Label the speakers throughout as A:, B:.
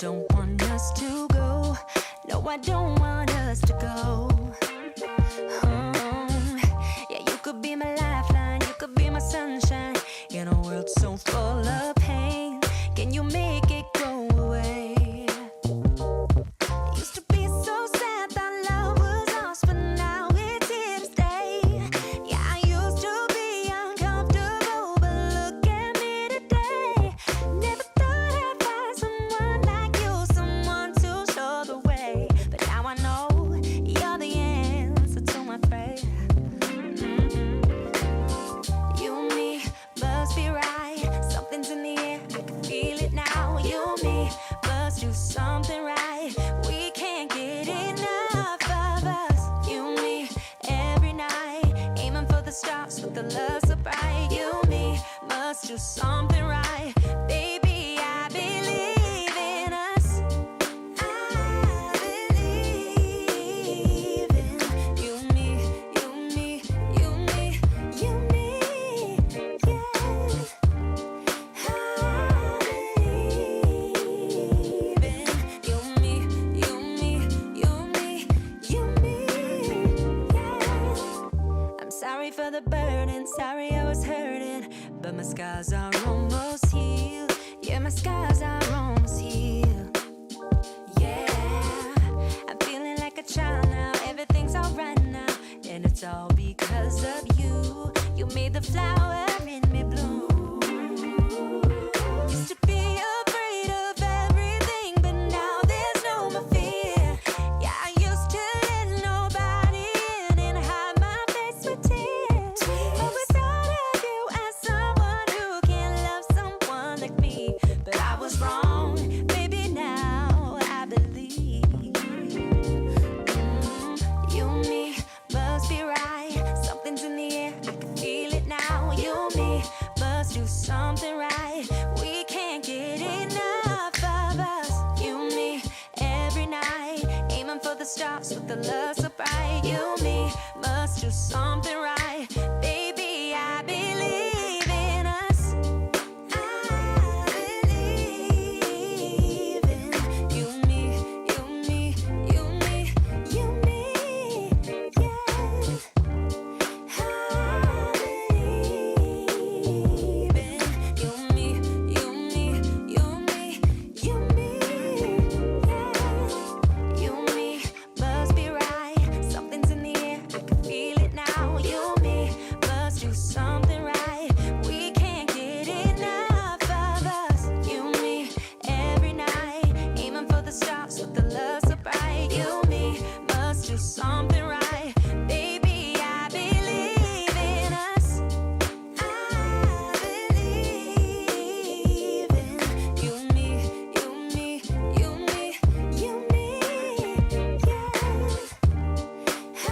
A: don't want us to go. No, I don't want us to go. Yeah, you could be my lifeline, you could be my sunshine. In a world so full of pain, can you make it go away? Used to be so sad that love was lost, but now it's here to stay. Yeah, I used to be uncomfortable, but look at me today. Never thought I'd find someone like you, someone to show the way. But now I know you're the answer to my prayer. You and me must be right. Something's in the air, I can feel it now. You and me must do something right. We can't get enough of us. You and me every night, aiming for the stars with the love so bright. You and me must do something right. Baby, I believe in us. I believe in you and me, you and me, you and me, you and me, yeah. I believe in you and me, you and me, you and me, you and me, yeah. I'm sorry for the burden, sorry I was hurting, but my scars are almost healed. Yeah, my scars are almost healed. Yeah, I'm feeling like a child now. Everything's alright now, and it's all because of you. You made the flower in me bloom. Used to be afraid of everything, but now there's no more fear. Yeah, I used to let nobody in and hide my face with tears. But we thought of you as someone who can love someone like me. But I was wrong, baby, now I believe. You and me must be right. Something's in the air, I can feel it now. You and me must do something right. We can't get enough of us. You and me every night, aiming for the stars with the love so bright. You and me must do something right. Baby, I believe in us. I believe in you and me, you and me, you and me, you and me, yeah. I believe in you and me, you and me, you and me, you and me, yeah. You and me must be right. Something's in the air, I can feel it now. You and me must do something right. We can't get enough of us. You and me every night, aiming for the stars with the love so bright. You and me must do something right. Baby, I believe in us. I believe in you and me, you and me, you and me, you and me, yeah. I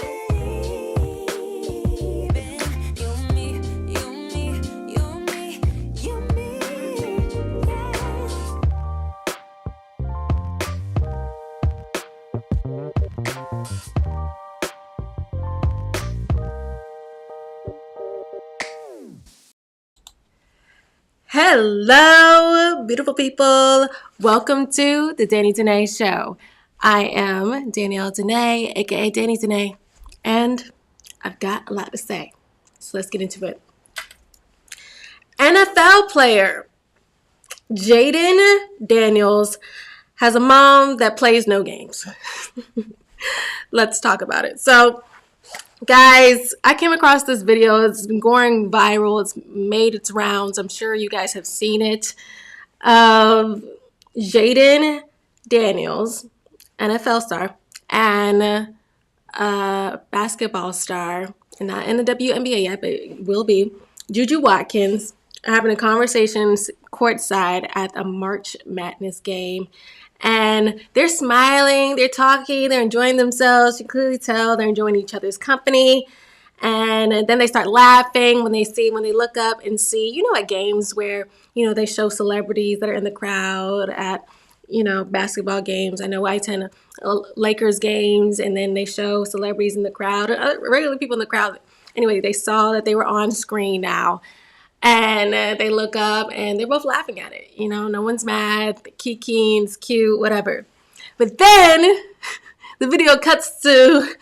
A: believe in you and me, you and me, you and me, you and me, yeah.
B: Hello, beautiful people. Welcome to the Danea Show. I am Danielle Danea, aka Danea, and I've got a lot to say. So let's get into it. NFL player Jayden Daniels has a mom that plays no games. Let's talk about it. So, guys, I came across this video. It's been going viral. It's made its rounds. I'm sure you guys have seen it. Of Jayden Daniels, NFL star, and basketball star, not in the WNBA yet, but will be, Juju Watkins, are having a conversation courtside at a March Madness game. And they're smiling, they're talking, they're enjoying themselves. You can clearly tell they're enjoying each other's company. And then they start laughing when they look up and see, at games where, they show celebrities that are in the crowd at, basketball games. I know I attend Lakers games, and then they show celebrities in the crowd, regular people in the crowd. Anyway, they saw that they were on screen now. And they look up and they're both laughing at it. You know, no one's mad. Kiki's cute, whatever. But then the video cuts to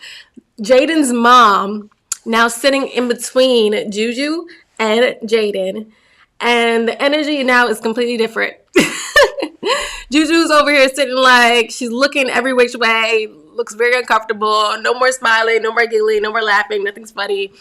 B: Jayden's mom now sitting in between Juju and Jayden. And the energy now is completely different. Juju's over here sitting like she's looking every which way, looks very uncomfortable. No more smiling, no more giggling, no more laughing, nothing's funny.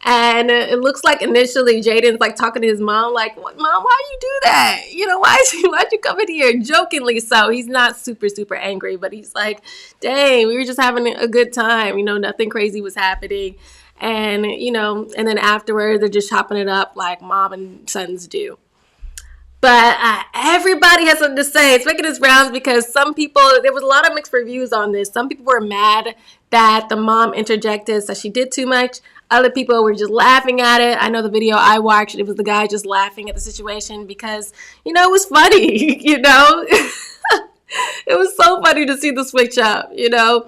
B: And it looks like initially Jayden's like talking to his mom, like, "Mom, why you do that? You know, why'd you come in here?" Jokingly so. He's not super angry, but he's like, "Dang, we were just having a good time. You know, nothing crazy was happening." And, you know, and then afterwards they're just chopping it up like mom and sons do. But everybody has something to say. It's making its rounds because some people, there was a lot of mixed reviews on this. Some people were mad that the mom interjected, that she did too much. Other people were just laughing at it. I know the video I watched, it was the guy just laughing at the situation because, you know, it was funny, you know. It was so funny to see the switch up, you know.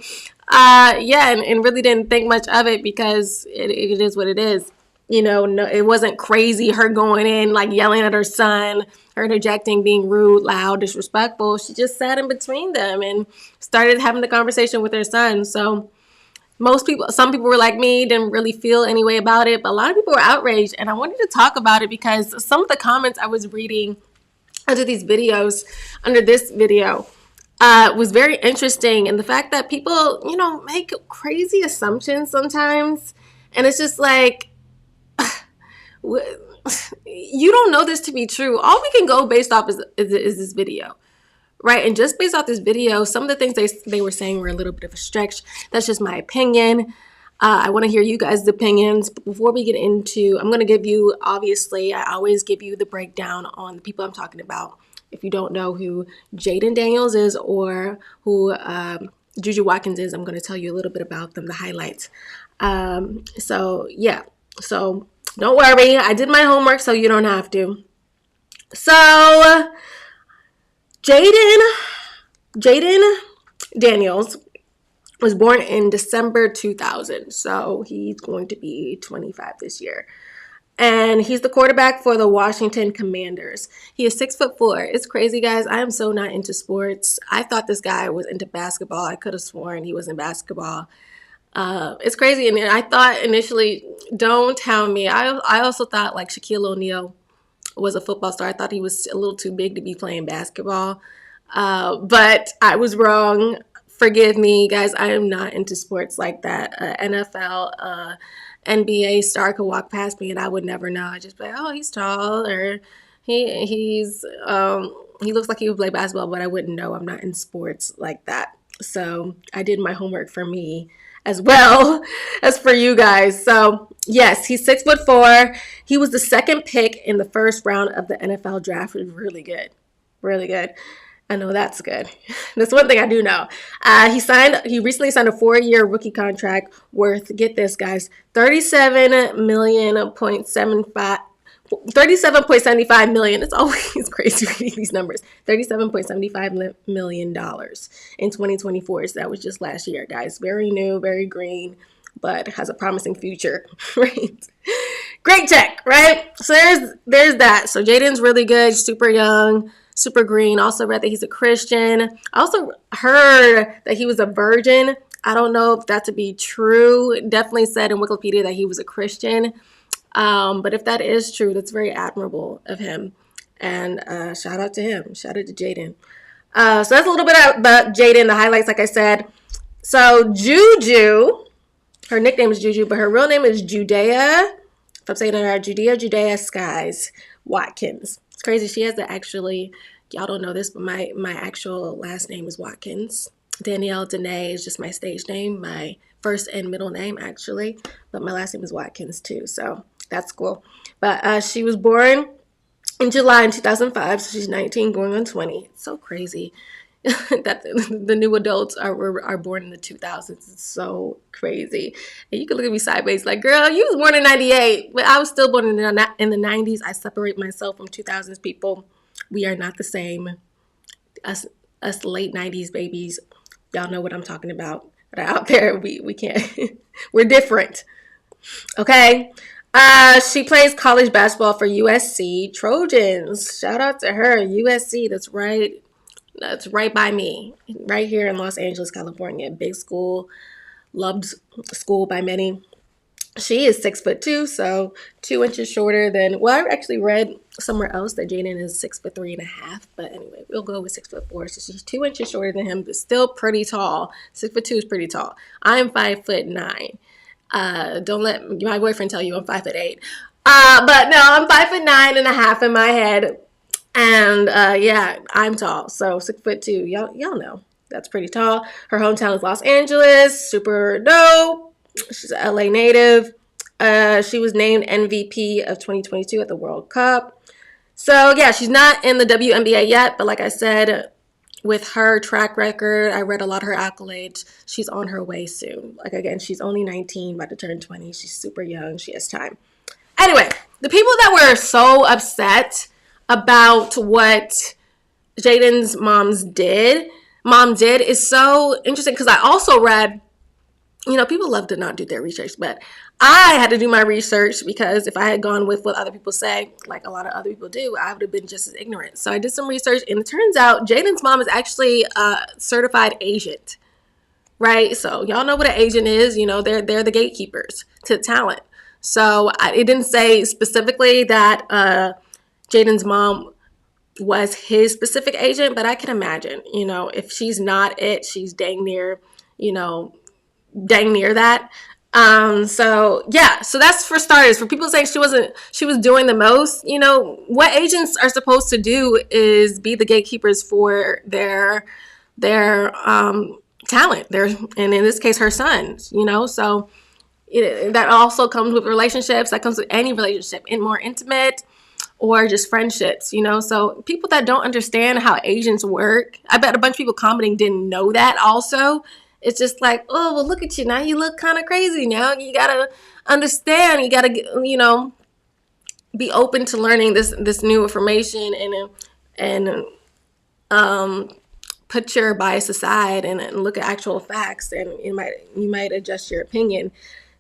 B: Yeah, and really didn't think much of it because it is what it is. You know, no, it wasn't crazy, her going in, like yelling at her son, her interjecting, being rude, loud, disrespectful. She just sat in between them and started having the conversation with her son. So some people were like me, didn't really feel any way about it, but a lot of people were outraged. And I wanted to talk about it because some of the comments I was reading under these videos, under this video, was very interesting. And the fact that people, you know, make crazy assumptions sometimes. And it's just like, you don't know this to be true. All we can go based off is this video, right? And just based off this video, some of the things they were saying were a little bit of a stretch. That's just my opinion. I want to hear you guys' opinions. But before we get into, I'm going to give you, obviously, I always give you the breakdown on the people I'm talking about. If you don't know who Jayden Daniels is or who Juju Watkins is, I'm going to tell you a little bit about them, the highlights. So don't worry, I did my homework so you don't have to. So Jayden Daniels was born in December 2000. So he's going to be 25 this year. And he's the quarterback for the Washington Commanders. He is 6'4". It's crazy, guys. I am so not into sports. I thought this guy was into basketball. I could have sworn he was in basketball. It's crazy. And I thought initially, don't tell me. I also thought like Shaquille O'Neal was a football star. I thought he was a little too big to be playing basketball. But I was wrong. Forgive me, guys. I am not into sports like that. NFL, NBA star could walk past me and I would never know. I'd just be like, oh, he's tall, or he looks like he would play basketball, but I wouldn't know. I'm not in sports like that. So I did my homework for me as well as for you guys. So yes, he's 6'4". He was the second pick in the first round of the NFL draft. Really good. Really good. I know that's good. That's one thing I do know. He recently signed a 4-year rookie contract worth, get this, guys, $37.75 million. It's always crazy reading these numbers. $37.75 million in 2024. So that was just last year, guys. Very new, very green, but has a promising future, right? Great check, right? So there's that. So Jayden's really good, super young, super green. Also read that he's a Christian. I also heard that he was a virgin. I don't know if that to be true. It definitely said in Wikipedia that he was a Christian. But if that is true, that's very admirable of him. And shout out to him. Shout out to Jayden. So that's a little bit about Jayden, the highlights, like I said. So Juju, her nickname is Juju, but her real name is Judea. If I'm saying it right, Judea Skies Watkins. It's crazy. She has to actually, y'all don't know this, but my actual last name is Watkins. Danielle, Danea is just my stage name, my first and middle name, actually. But my last name is Watkins, too. So that's cool. But she was born in July in 2005. So she's 19 going on 20. It's so crazy that the new adults are born in the 2000s. It's so crazy. And you can look at me sideways like, girl, you was born in 98. But I was still born in the 90s. I separate myself from 2000s people. We are not the same. Us late 90s babies, y'all know what I'm talking about. But out there, we can't. We're different. Okay? She plays college basketball for USC Trojans. Shout out to her, USC. That's right. That's right by me, right here in Los Angeles, California. Big school, loved school by many. She is 6'2", so 2 inches shorter than. Well, I actually read somewhere else that Jayden is 6'3.5", but anyway, we'll go with 6'4". So she's 2 inches shorter than him, but still pretty tall. 6'2" is pretty tall. I'm 5'9". Don't let my boyfriend tell you I'm 5'8". But no, I'm 5'9.5" in my head, and yeah, I'm tall. So 6'2". Y'all know that's pretty tall. Her hometown is Los Angeles. Super dope. She's an LA native. She was named MVP of 2022 at the World Cup. So yeah, she's not in the WNBA yet, but like I said, with her track record, I read a lot of her accolades. She's on her way soon. Like again, she's only 19, about to turn 20. She's super young. She has time. Anyway, the people that were so upset about what Jayden's mom did is so interesting, because I also read, people love to not do their research, but I had to do my research, because if I had gone with what other people say, like a lot of other people do, I would have been just as ignorant. So I did some research, and it turns out Jayden's mom is actually a certified agent, right? So y'all know what an agent is. They're the gatekeepers to talent. So it didn't say specifically that Jayden's mom was his specific agent, but I can imagine, if she's not it, she's dang near that. So yeah, so that's for starters. For people saying she was doing the most, what agents are supposed to do is be the gatekeepers for their talent, and in this case her sons, so that also comes with relationships. That comes with any relationship, in more intimate or just friendships, so people that don't understand how agents work, I bet a bunch of people commenting didn't know that also. It's just like, oh, well, look at you. Now you look kind of crazy. Now you got to understand. You got to, be open to learning this new information, and put your bias aside and look at actual facts, and you might adjust your opinion.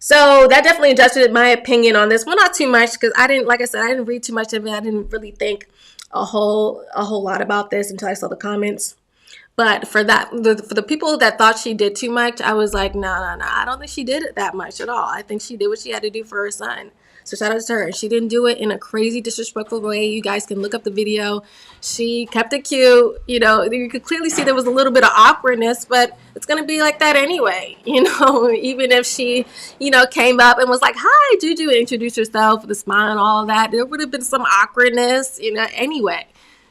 B: So that definitely adjusted my opinion on this. Well, not too much, because I didn't read too much of it. I didn't really think a whole lot about this until I saw the comments. But for the people that thought she did too much, I was like, no. I don't think she did it that much at all. I think she did what she had to do for her son. So shout out to her. She didn't do it in a crazy disrespectful way. You guys can look up the video. She kept it cute. You could clearly see there was a little bit of awkwardness, but it's going to be like that anyway. Even if she, came up and was like, hi, Juju, and introduced herself with a smile and all of that, there would have been some awkwardness, anyway.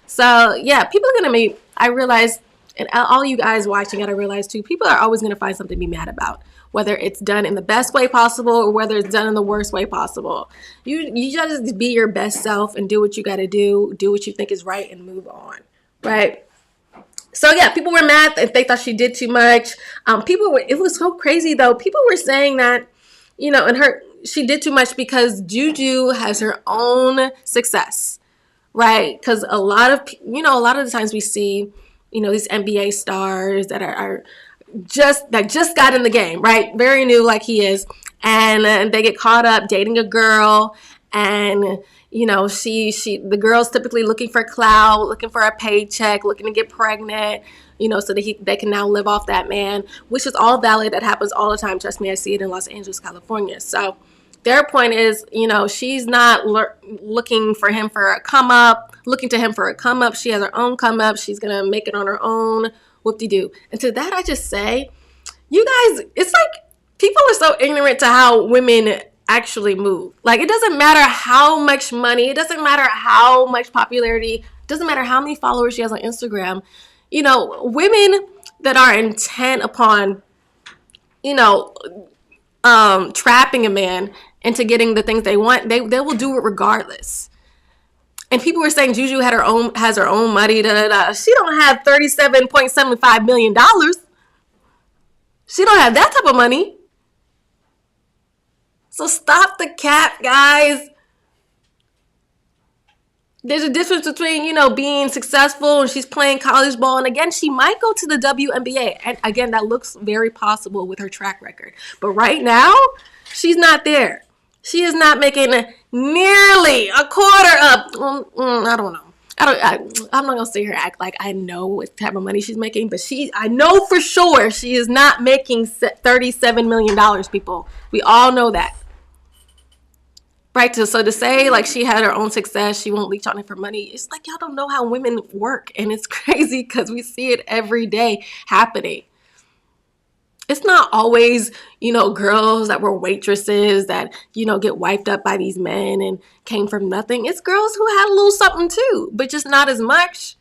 B: So yeah, people are going to I realized, and all you guys watching, I realize too, people are always going to find something to be mad about, whether it's done in the best way possible or whether it's done in the worst way possible. You just be your best self and do what you got to do what you think is right, and move on, right? So yeah, people were mad if they thought she did too much. It was so crazy though. People were saying that, she did too much because Juju has her own success, right? Because a lot of the times we see, these NBA stars that are just got in the game, right? Very new, like he is, and they get caught up dating a girl, and the girl's typically looking for clout, looking for a paycheck, looking to get pregnant, so that they can now live off that man, which is all valid. That happens all the time. Trust me, I see it in Los Angeles, California. So their point is, she's not looking to him for a come up. She has her own come up. She's going to make it on her own. Whoop-de-doo. And to that, I just say, you guys, it's like people are so ignorant to how women actually move. Like, it doesn't matter how much money, it doesn't matter how much popularity, it doesn't matter how many followers she has on Instagram. Women that are intent upon, trapping a man into getting the things they want, they will do it regardless. And people were saying Juju has her own money. She don't have $37.75 million. She don't have that type of money. So stop the cap, guys. There's a difference between, being successful and she's playing college ball. And again, she might go to the WNBA. And again, that looks very possible with her track record. But right now, she's not there. She is not making nearly a quarter of. I don't know. I'm not gonna sit here and act like I know what type of money she's making, but I know for sure she is not making $37 million. People, we all know that, right? So to say like she had her own success, she won't leech on it for money. It's like y'all don't know how women work, and it's crazy because we see it every day happening. It's not always, girls that were waitresses that, get wiped up by these men and came from nothing. It's girls who had a little something too, but just not as much.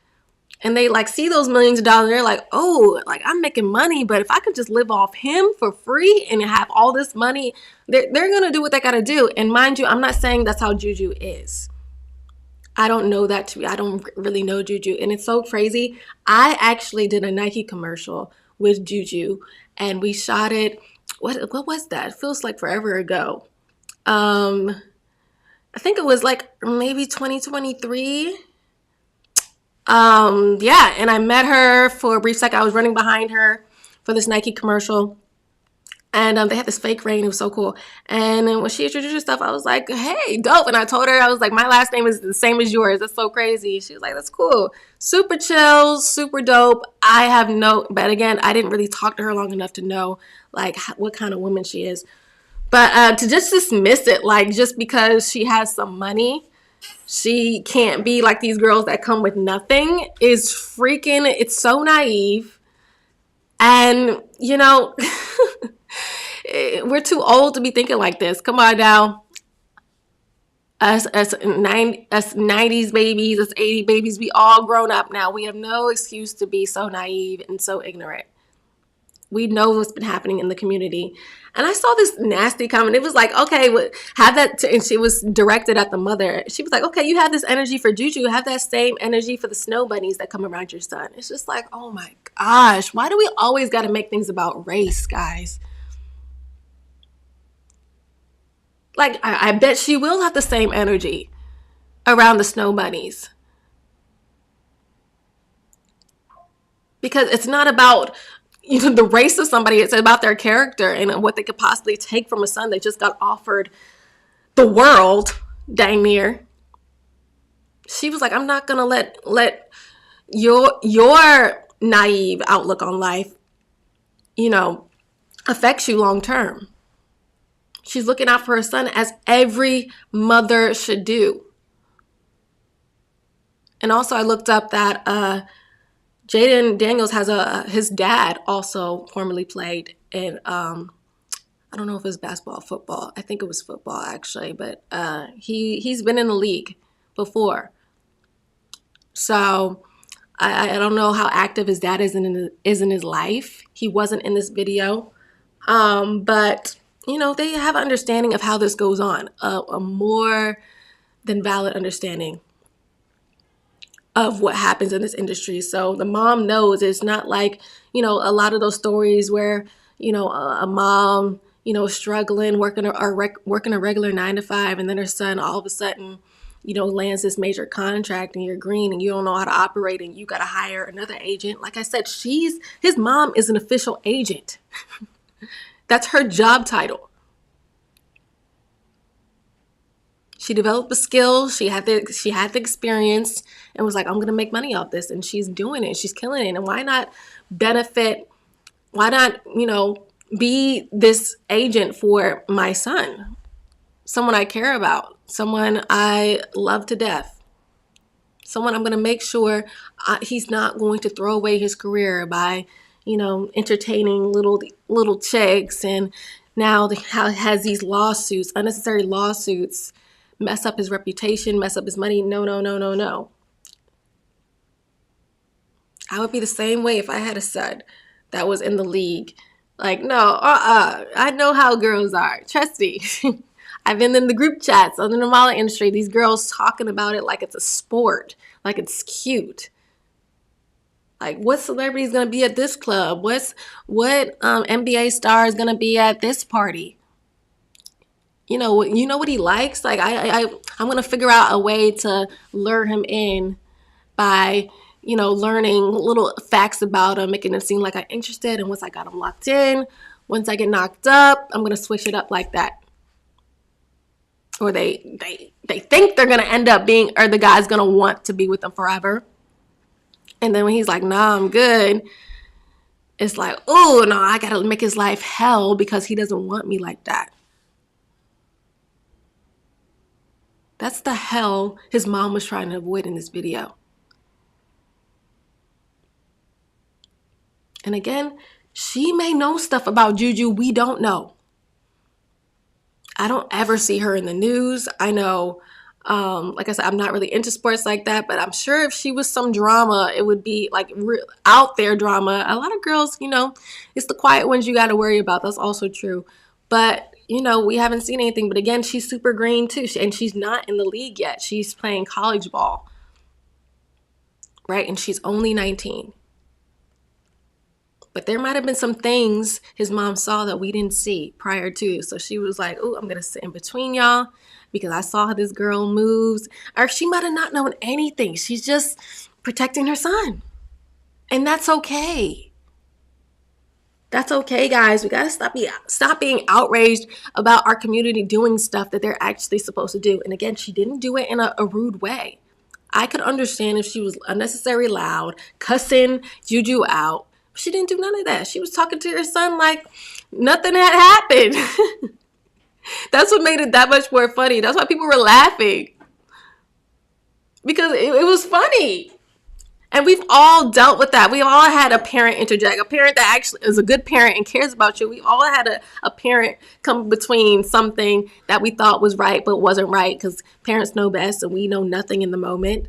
B: And they like see those millions of dollars. They're like, oh, like I'm making money, but if I could just live off him for free and have all this money, they're going to do what they got to do. And mind you, I'm not saying that's how Juju is. I don't know that I don't really know Juju. And it's so crazy. I actually did a Nike commercial with Juju and we shot it. What was that? It feels like forever ago. I think it was like maybe 2023. Yeah, and I met her for a brief second. I was running behind her for this Nike commercial. And they had this fake rain. It was so cool. And then when she introduced herself, I was like, hey, dope. And I told her, I was like, my last name is the same as yours. That's so crazy. She was like, that's cool. Super chill, super dope. But again, I didn't really talk to her long enough to know like what kind of woman she is. But to just dismiss it, like just because she has some money, she can't be like these girls that come with nothing is it's so naive. And, we're too old to be thinking like this. Come on now. Us 90s babies, us 80s babies, we all grown up now. We have no excuse to be so naive and so ignorant. We know what's been happening in the community. And I saw this nasty comment. It was like, okay, have that. And she was directed at the mother. She was like, okay, you have this energy for Juju. Have that same energy for the snow bunnies that come around your son. It's just like, oh my gosh. Why do we always got to make things about race, guys? Like, I bet she will have the same energy around the snow bunnies. Because it's not about the race of somebody. It's about their character and what they could possibly take from a son that just got offered the world, dang near. She was like, I'm not going to let your naive outlook on life, affect you long term. She's looking out for her son as every mother should do. And also I looked up that Jayden Daniels has his dad also formerly played in, I don't know if it was basketball or football. I think it was football actually, but he's been in the league before. So I don't know how active his dad is in his life. He wasn't in this video, but they have an understanding of how this goes on, a more than valid understanding of what happens in this industry. So the mom knows it's not like, a lot of those stories where, a mom, struggling, working a regular 9 to 5, and then her son all of a sudden, lands this major contract and you're green and you don't know how to operate and you got to hire another agent. Like I said, his mom is an official agent. That's her job title. She developed the skill. She had the experience and was like, I'm going to make money off this. And she's doing it. She's killing it. And why not benefit? Why not, be this agent for my son? Someone I care about. Someone I love to death. Someone I'm going to make sure he's not going to throw away his career by, entertaining little chicks, and now has these lawsuits, unnecessary lawsuits, mess up his reputation, mess up his money. No. I would be the same way if I had a son that was in the league. Like, no, I know how girls are. Trust me. I've been in the group chats on the model industry. These girls talking about it like it's a sport, like it's cute. Like, what celebrity is going to be at this club? What NBA star is going to be at this party? You know what he likes? Like, I'm going to figure out a way to lure him in by, learning little facts about him, making him seem like I'm interested. And once I got him locked in, once I get knocked up, I'm going to switch it up like that. or they think they're gonna end up being, or the guy's gonna want to be with them forever. And then when he's like, nah, I'm good, it's like, oh no, I gotta make his life hell because he doesn't want me like that. That's the hell his mom was trying to avoid in this video. And again, she may know stuff about Juju we don't know. I don't ever see her in the news. I know, like I said, I'm not really into sports like that, but I'm sure if she was some drama, it would be like out there drama. A lot of girls, it's the quiet ones you got to worry about. That's also true. But, we haven't seen anything. But again, she's super green too. And she's not in the league yet. She's playing college ball. Right? And she's only 19. But there might have been some things his mom saw that we didn't see prior to. So she was like, oh, I'm going to sit in between y'all because I saw how this girl moves. Or she might have not known anything. She's just protecting her son. And that's okay. That's okay, guys. We got to stop being outraged about our community doing stuff that they're actually supposed to do. And again, she didn't do it in a rude way. I could understand if she was unnecessarily loud, cussing Juju out. She didn't do none of that. She was talking to her son like nothing had happened. That's what made it that much more funny. That's why people were laughing. Because it was funny. And we've all dealt with that. We all had a parent interject. A parent that actually is a good parent and cares about you. We all had a parent come between something that we thought was right but wasn't right, because parents know best and we know nothing in the moment.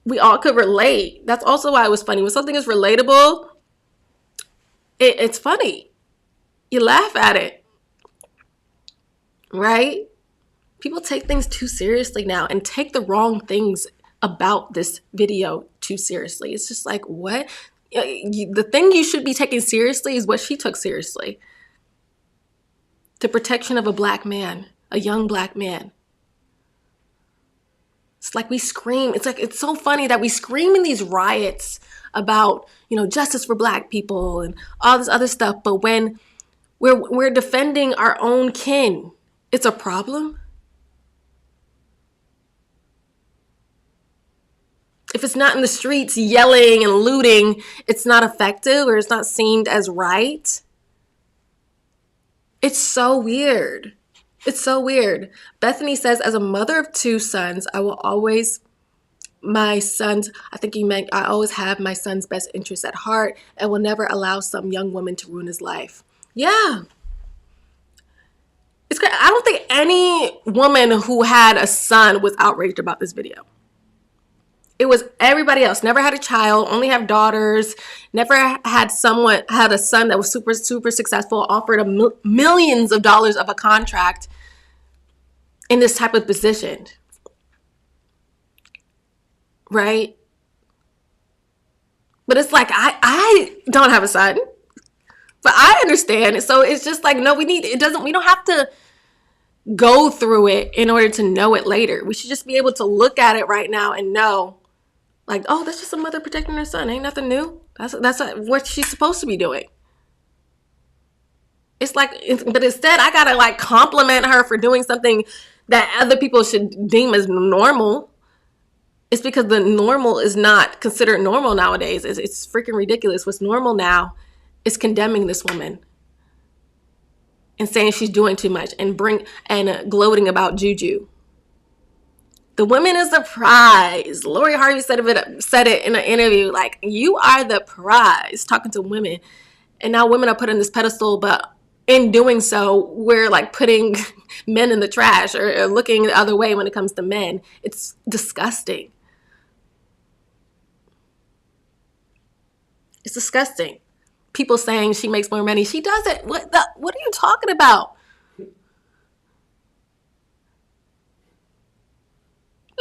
B: We all could relate. That's also why it was funny. When something is relatable, it's funny. You laugh at it. Right? People take things too seriously now and take the wrong things about this video too seriously. It's just like, what? The thing you should be taking seriously is what she took seriously. The protection of a black man, a young black man. It's like we scream. It's so funny that we scream in these riots about, justice for black people and all this other stuff. But when we're defending our own kin, it's a problem. If it's not in the streets yelling and looting, it's not effective or it's not seen as right. It's so weird. It's so weird. Bethany says, as a mother of 2 sons, I always have my son's best interest at heart and will never allow some young woman to ruin his life. Yeah. It's great. I don't think any woman who had a son was outraged about this video. It was everybody else. Never had a child, only have daughters, never had a son that was super, super successful, offered millions of dollars of a contract in this type of position. Right? But it's like, I don't have a son, but I understand. So it's just like, no, we don't have to go through it in order to know it later. We should just be able to look at it right now and know, like, oh, that's just a mother protecting her son. Ain't nothing new. That's what she's supposed to be doing. It's like, but instead, I gotta like compliment her for doing something that other people should deem as normal. It's because the normal is not considered normal nowadays. It's freaking ridiculous. What's normal now is condemning this woman and saying she's doing too much and gloating about Juju. The women is the prize. Lori Harvey said it in an interview, like, you are the prize, talking to women. And now women are put on this pedestal, but in doing so, we're like putting men in the trash or looking the other way when it comes to men. It's disgusting. It's disgusting. People saying she makes more money. She doesn't. What are you talking about?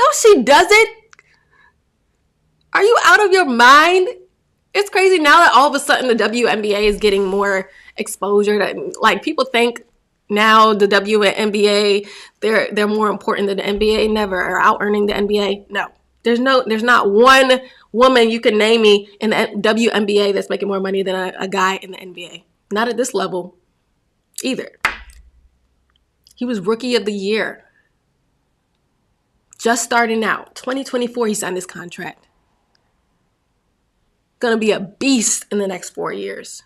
B: No, she doesn't. Are you out of your mind? It's crazy now that all of a sudden the WNBA is getting more exposure. Like, people think now the WNBA, they're more important than the NBA. Never. Are out earning the NBA. No. There's not one woman you can name me in the WNBA that's making more money than a guy in the NBA. Not at this level either. He was Rookie of the Year. Just starting out. 2024, he signed his contract. Gonna be a beast in the next 4 years.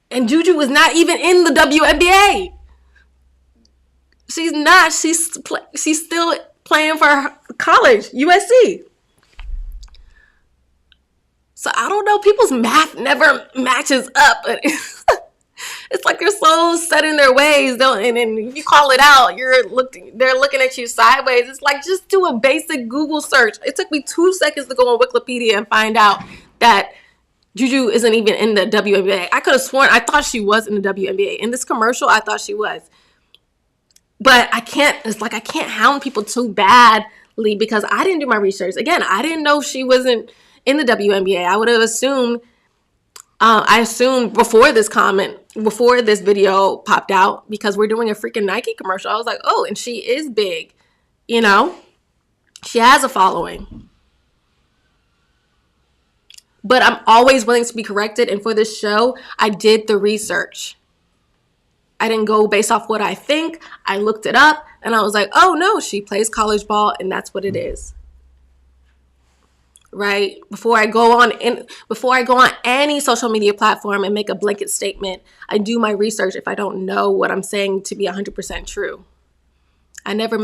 B: And Juju was not even in the WNBA. She's not. She's still playing for college, USC. So I don't know. People's math never matches up. It's like they're so set in their ways. And if you call it out, they're looking at you sideways. It's like, just do a basic Google search. It took me 2 seconds to go on Wikipedia and find out that Juju isn't even in the WNBA. I could have sworn, I thought she was in the WNBA. In this commercial, I thought she was. But I can't hound people too badly because I didn't do my research. Again, I didn't know she wasn't in the WNBA. I would have assumed, I assumed before this video popped out, because we're doing a freaking Nike commercial. I was like, oh, and she is big, you know? She has a following. But I'm always willing to be corrected. And for this show, I did the research. I didn't go based off what I think. I looked it up and I was like, oh no, she plays college ball and that's what it is. Right? Before I go on any social media platform and make a blanket statement, I do my research if I don't know what I'm saying to be 100% true. I never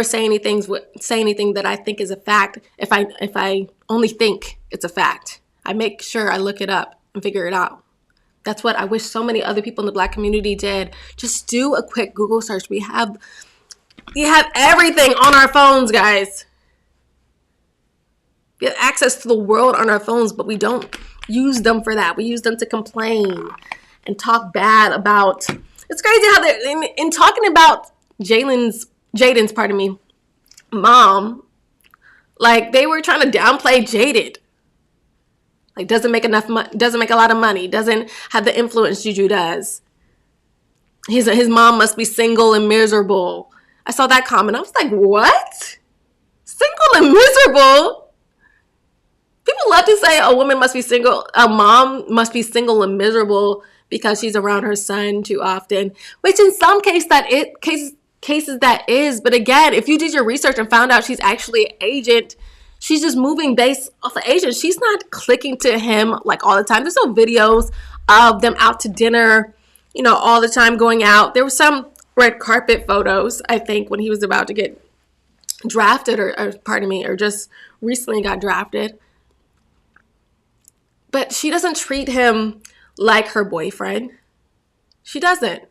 B: say anything that I think is a fact if I only think it's a fact. I make sure I look it up and figure it out. That's what I wish so many other people in the Black community did. Just do a quick Google search. We have everything on our phones, guys. We have access to the world on our phones, but we don't use them for that. We use them to complain and talk bad about. It's crazy how they're in talking about Jayden's mom. Like, they were trying to downplay Jayden. Like, doesn't make a lot of money, doesn't have the influence Juju does. His mom must be single and miserable. I saw that comment. I was like, what? Single and miserable? People love to say a mom must be single and miserable because she's around her son too often, which in some cases that is. But again, if you did your research and found out she's actually an agent, she's just moving based off of agent. She's not clicking to him like all the time. There's no videos of them out to dinner, all the time going out. There were some red carpet photos, I think, when he was about to get drafted or just recently got drafted. But she doesn't treat him like her boyfriend. She doesn't.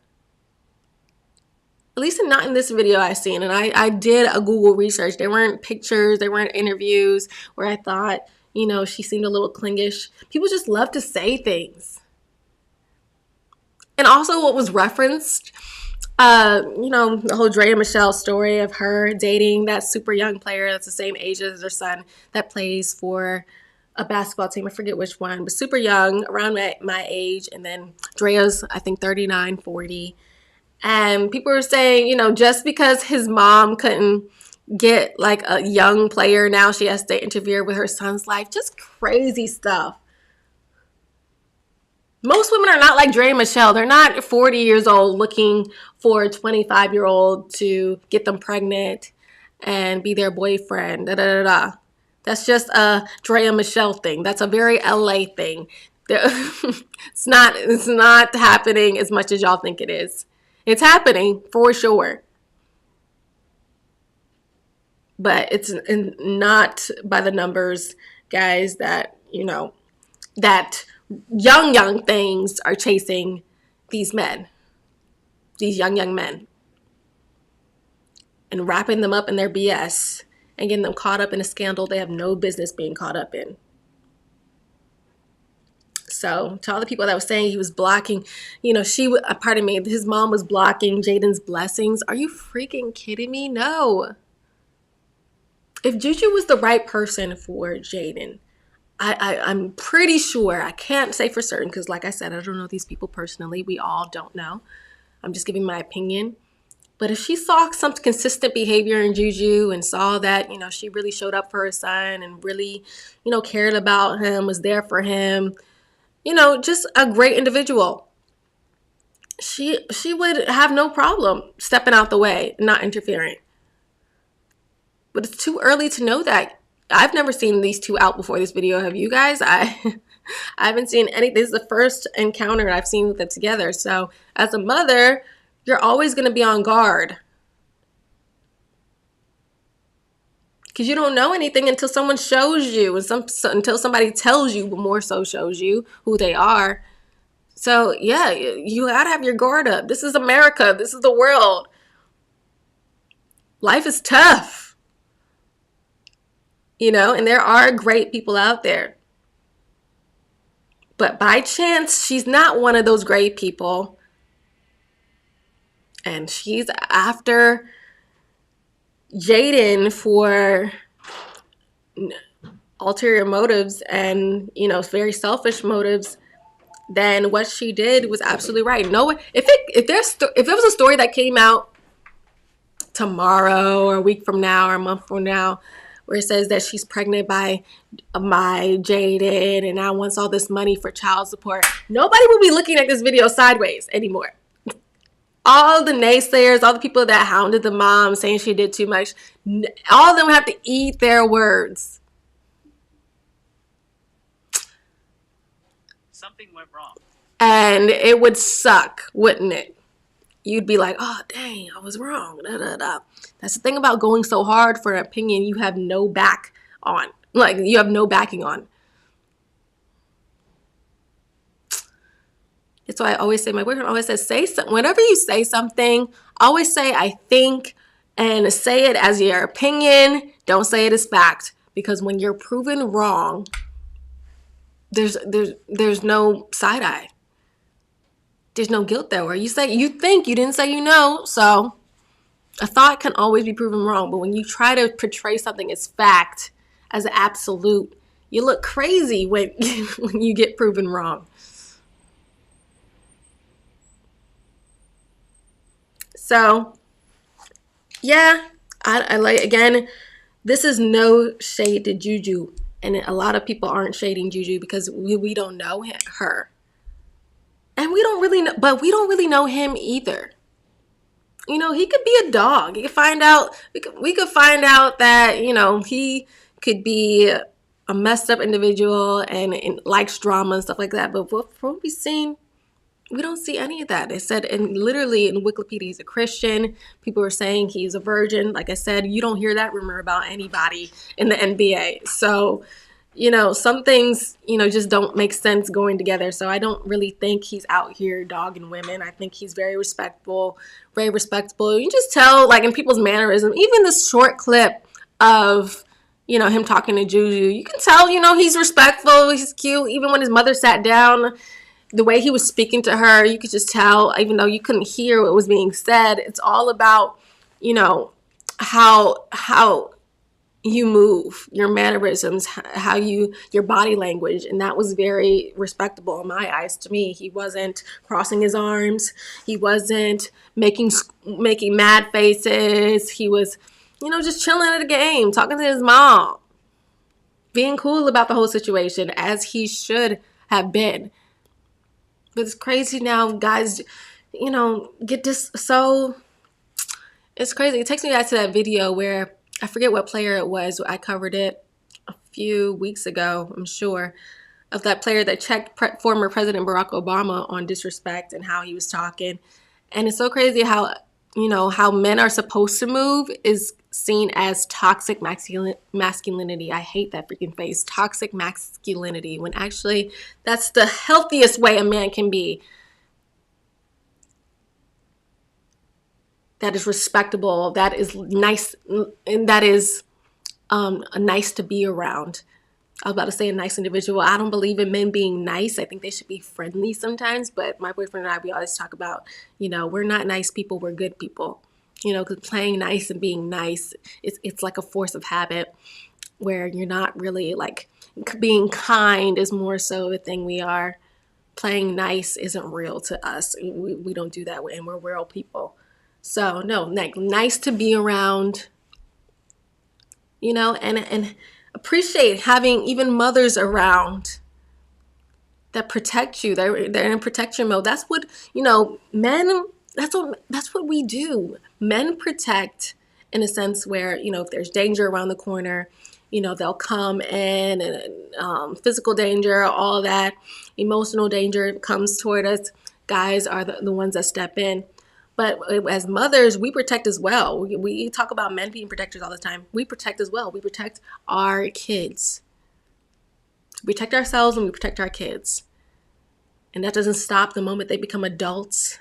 B: At least not in this video I seen. And I did a Google research. There weren't pictures. There weren't interviews where I thought, she seemed a little clingish. People just love to say things. And also what was referenced, the whole Drea Michelle story of her dating that super young player that's the same age as her son that plays for a basketball team. I forget which one, but super young, around my age. And then Drea's, I think, 39, 40. And people were saying, just because his mom couldn't get like a young player, now she has to interfere with her son's life. Just crazy stuff. Most women are not like Drea Michelle. They're not 40 years old looking for a 25-year-old to get them pregnant and be their boyfriend. That's just a Drea Michelle thing. That's a very LA thing. It's not happening as much as y'all think it is. It's happening for sure. But it's not by the numbers, guys, that, that young things are chasing these men, these young men, and wrapping them up in their BS and getting them caught up in a scandal they have no business being caught up in. So to all the people that were saying he was blocking, his mom was blocking Jayden's blessings. Are you freaking kidding me? No. If Juju was the right person for Jayden, I'm pretty sure, I can't say for certain because like I said, I don't know these people personally. We all don't know. I'm just giving my opinion. But if she saw some consistent behavior in Juju and saw that, she really showed up for her son and really, cared about him, was there for him, just a great individual. she would have no problem stepping out the way, not interfering. But it's too early to know that. I've never seen these two out before this video. Have you guys? I haven't seen any. This is the first encounter I've seen with them together. So as a mother, you're always going to be on guard. Because you don't know anything until someone shows you, and until somebody tells you, but more so shows you who they are. So yeah, you gotta have your guard up. This is America. This is the world. Life is tough. You know, and there are great people out there. But by chance, she's not one of those great people. And she's after Jayden for ulterior motives and, you know, very selfish motives. Then what she did was absolutely right. No, if it was a story that came out tomorrow or a week from now or a month from now, where it says that she's pregnant by Jayden and now wants all this money for child support, nobody will be looking at this video sideways anymore. All the naysayers, all the people that hounded the mom saying she did too much, all of them have to eat their words.
C: Something went wrong.
B: And it would suck, wouldn't it? You'd be like, oh, dang, I was wrong. Da, da, da. That's the thing about going so hard for an opinion you have no back on. Like, you have no backing on. That's why I always say, my boyfriend always says, say something. Whenever you say something, always say, I think, and say it as your opinion. Don't say it as fact. Because when you're proven wrong, there's no side eye. There's no guilt there. Where you say you think, you didn't say you know. So a thought can always be proven wrong. But when you try to portray something as fact, as an absolute, you look crazy when when you get proven wrong. So yeah, I like, again, this is no shade to Juju. And a lot of people aren't shading Juju because we don't know her. And we don't really know, but we don't really know him either. You know, he could be a dog. You could find out, we could find out that, you know, he could be a messed up individual and likes drama and stuff like that. But from what we've seen, we don't see any of that. It said, and literally in Wikipedia, he's a Christian. People are saying he's a virgin. Like I said, you don't hear that rumor about anybody in the NBA. So, you know, some things, you know, just don't make sense going together. So I don't really think he's out here dogging women. I think he's very respectful, very respectable. You just tell, like, in people's mannerism, even this short clip of, you know, him talking to Juju, you can tell, you know, he's respectful, he's cute. Even when his mother sat down, the way he was speaking to her, you could just tell, even though you couldn't hear what was being said. It's all about, you know, how you move, your mannerisms, how your body language. And that was very respectable in my eyes to me. He wasn't crossing his arms. He wasn't making mad faces. He was, you know, just chilling at a game, talking to his mom, being cool about the whole situation, as he should have been. But it's crazy now, guys, you know, get this. So it's crazy. It takes me back to that video where, I forget what player it was. I covered it a few weeks ago, I'm sure, of that player that checked former President Barack Obama on disrespect and how he was talking. And it's so crazy how, you know, how men are supposed to move is seen as toxic masculinity. I hate that freaking phrase, toxic masculinity, when actually that's the healthiest way a man can be. That is respectable, that is nice, and that is nice to be around. I was about to say a nice individual. I don't believe in men being nice. I think they should be friendly sometimes. But my boyfriend and I, we always talk about, you know, we're not nice people, we're good people. You know, because playing nice and being nice, it's like a force of habit where you're not really, like, being kind is more so the thing we are. Playing nice isn't real to us. We don't do that, and we're real people. So no, like, nice to be around, you know, and appreciate having even mothers around that protect you. They're in protection mode. That's what, men, that's what we do. Men protect in a sense where, if there's danger around the corner, they'll come in, and physical danger, all that, emotional danger comes toward us. Guys are the ones that step in. But as mothers, we protect as well. We talk about men being protectors all the time. We protect as well. We protect our kids. We protect ourselves and we protect our kids. And that doesn't stop the moment they become adults.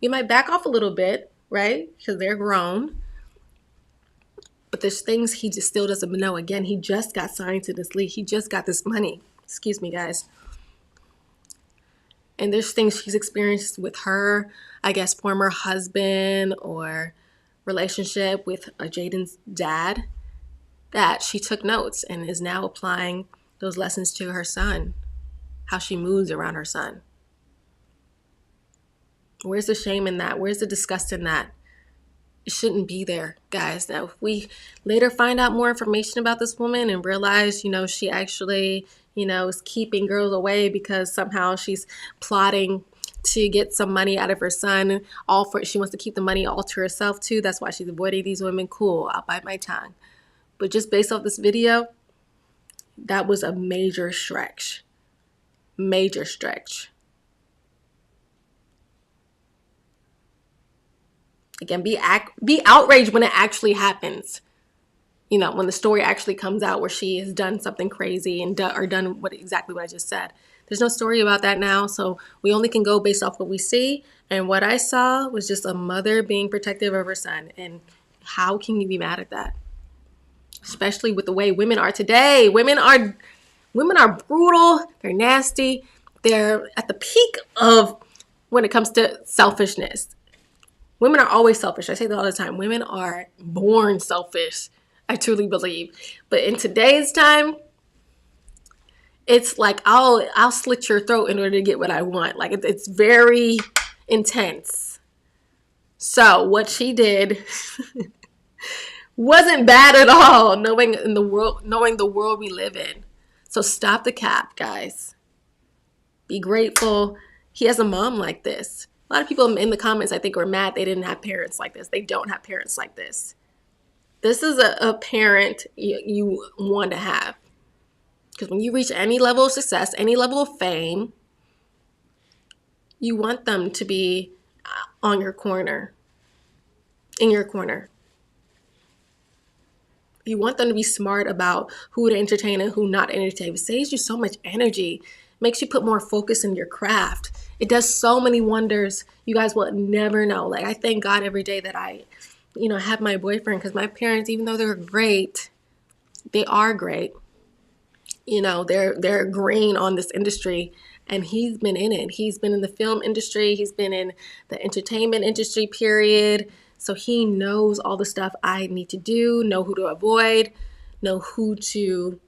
B: You might back off a little bit, right? Because they're grown. But there's things he just still doesn't know. Again, he just got signed to this league. He just got this money. Excuse me, guys. And there's things she's experienced with her, I guess, former husband or relationship with Jayden's dad, that she took notes and is now applying those lessons to her son, how she moves around her son. Where's the shame in that? Where's the disgust in that? It shouldn't be there, guys. Now, if we later find out more information about this woman and realize, she actually, is keeping girls away because somehow she's plotting to get some money out of her son, she wants to keep the money all to herself too. That's why she's avoiding these women. Cool, I'll bite my tongue. But just based off this video, that was a major stretch. Major stretch. Again, be outraged when it actually happens. When the story actually comes out where she has done something crazy and done exactly what I just said. There's no story about that now, so we only can go based off what we see. And what I saw was just a mother being protective of her son. And how can you be mad at that? Especially with the way women are today. Women are brutal. They're nasty. They're at the peak of when it comes to selfishness. Women are always selfish. I say that all the time. Women are born selfish. I truly believe. But in today's time, it's like I'll slit your throat in order to get what I want. Like it's very intense. So what she did wasn't bad at all, knowing the world we live in. So stop the cap, guys. Be grateful. He has a mom like this. A lot of people in the comments, I think, were mad they didn't have parents like this. They don't have parents like this. This is a parent you want to have. Because when you reach any level of success, any level of fame, you want them to be on your corner, in your corner. You want them to be smart about who to entertain and who not to entertain. It saves you so much energy. Makes you put more focus in your craft. It does so many wonders. You guys will never know. Like, I thank God every day that I, have my boyfriend, because my parents, even though they're great, they are great. They're green on this industry, and he's been in it. He's been in the film industry. He's been in the entertainment industry, period. So he knows all the stuff I need to do, know who to avoid, know who to,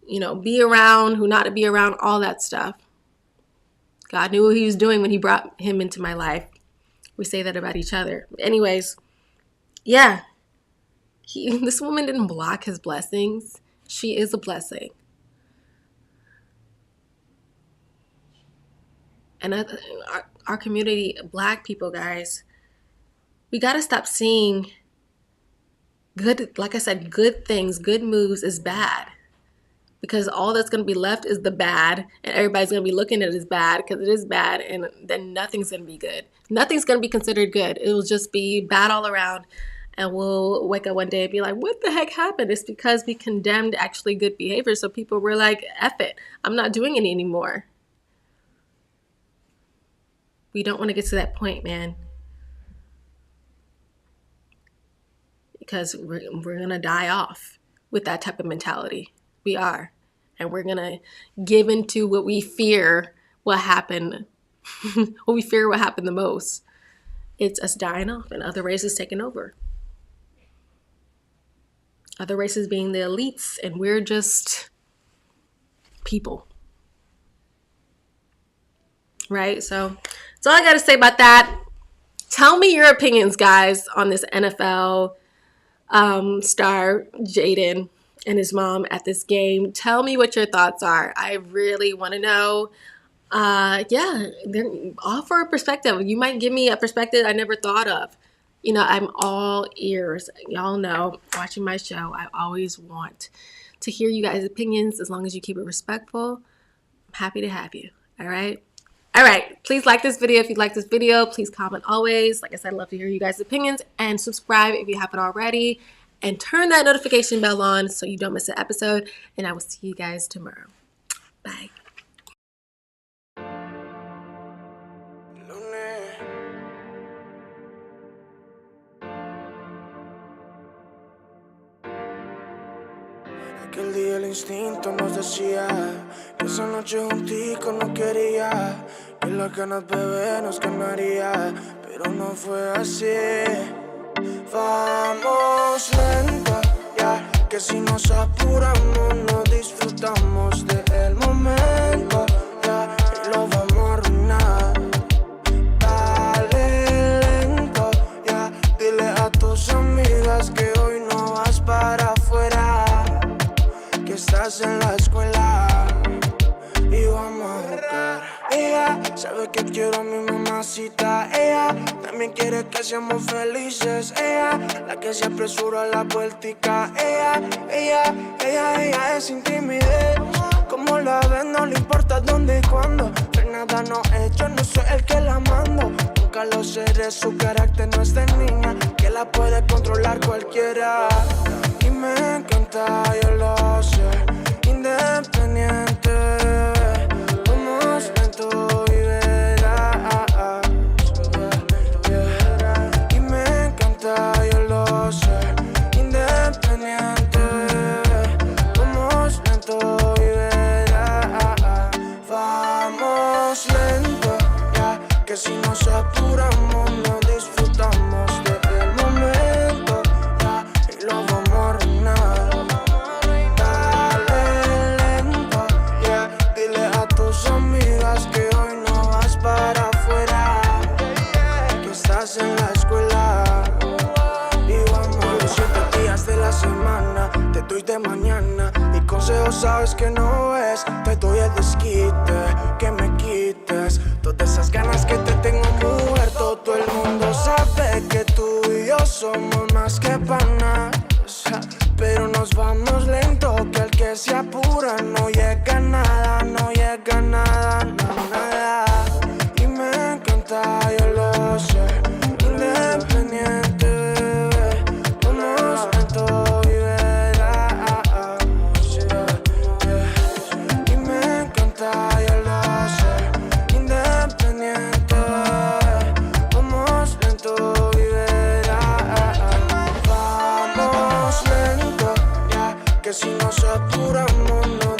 B: be around, who not to be around, all that stuff. God knew what he was doing when he brought him into my life. We say that about each other. Anyways, yeah. This woman didn't block his blessings. She is a blessing. And our community, Black people, guys, we got to stop seeing good, like I said, good things, good moves is bad. Because all that's going to be left is the bad, and everybody's going to be looking at it as bad because it is bad, and then nothing's going to be good. Nothing's going to be considered good. It will just be bad all around, and we'll wake up one day and be like, what the heck happened? It's because we condemned actually good behavior, so people were like, F it, I'm not doing it anymore. We don't want to get to that point, man. Because we're going to die off with that type of mentality. We are. And we're going to give into what we fear will happen. What we fear will happen the most. It's us dying off and other races taking over. Other races being the elites, and we're just people. Right? So that's all I got to say about that. Tell me your opinions, guys, on this NFL star Jayden and his mom at this game. Tell me what your thoughts are. I really want to know. Yeah, then offer a perspective. You might give me a perspective I never thought of. You know, I'm all ears. Y'all know, watching my show, I always want to hear you guys' opinions as long as you keep it respectful. I'm happy to have you. All right. All right. Please like this video if you like this video. Please comment always. Like I said, I love to hear you guys' opinions, and subscribe if you haven't already, and turn that notification bell on so you don't miss an episode. And I will see you guys tomorrow. Bye.
C: Aquel día el instinto nos decía que esa noche juntico no quería, que las ganas bebé nos ganaría, pero no fue así. Vamos lento, ya, que si nos apuramos no disfrutamos del momento, ya, y lo vamos a arruinar. Dale lento, ya, dile a tus amigas que hoy no vas para afuera, que estás en la escuela y vamos a jugar. Ella sabe que quiero a mi mamacita. Ella también quiere que seamos felices. Ella, la que se apresura a la vueltica. Ella es sin timidez. Como la ven, no le importa dónde y cuándo. Pero nada no he hecho, no soy el que la mando. Nunca lo seré, su carácter no es de niña, que la puede controlar cualquiera. Y me encanta, yo lo sé, independiente. Vamos lento y verás. Y me encanta, yo lo sé, independiente. Vamos lento y verás. Vamos lento, ya, que si nos apuramos no disfrutamos del momento, ya, y lo vamos a arruinar. Dale lento, ya, dile a tus amigas que hoy no vas para afuera, que estás en la escuela y vamos los 7 días de la semana. Te doy de mañana y consejos sabes que no es. Te doy el desquite, que me quites todas esas ganas que te tengo, mujer. Todo el mundo sabe que tú y yo somos más que panas, pero nos vamos lento, que el que se apura no llega a nada, no llega a nada, nada. Y me encanta, yo lo sé, independiente, bebé. Vamos lento y verás. Y me encanta, yo lo sé, independiente, bebé. Vamos lento y verás. Vamos lento, ya, que si nos apuramos no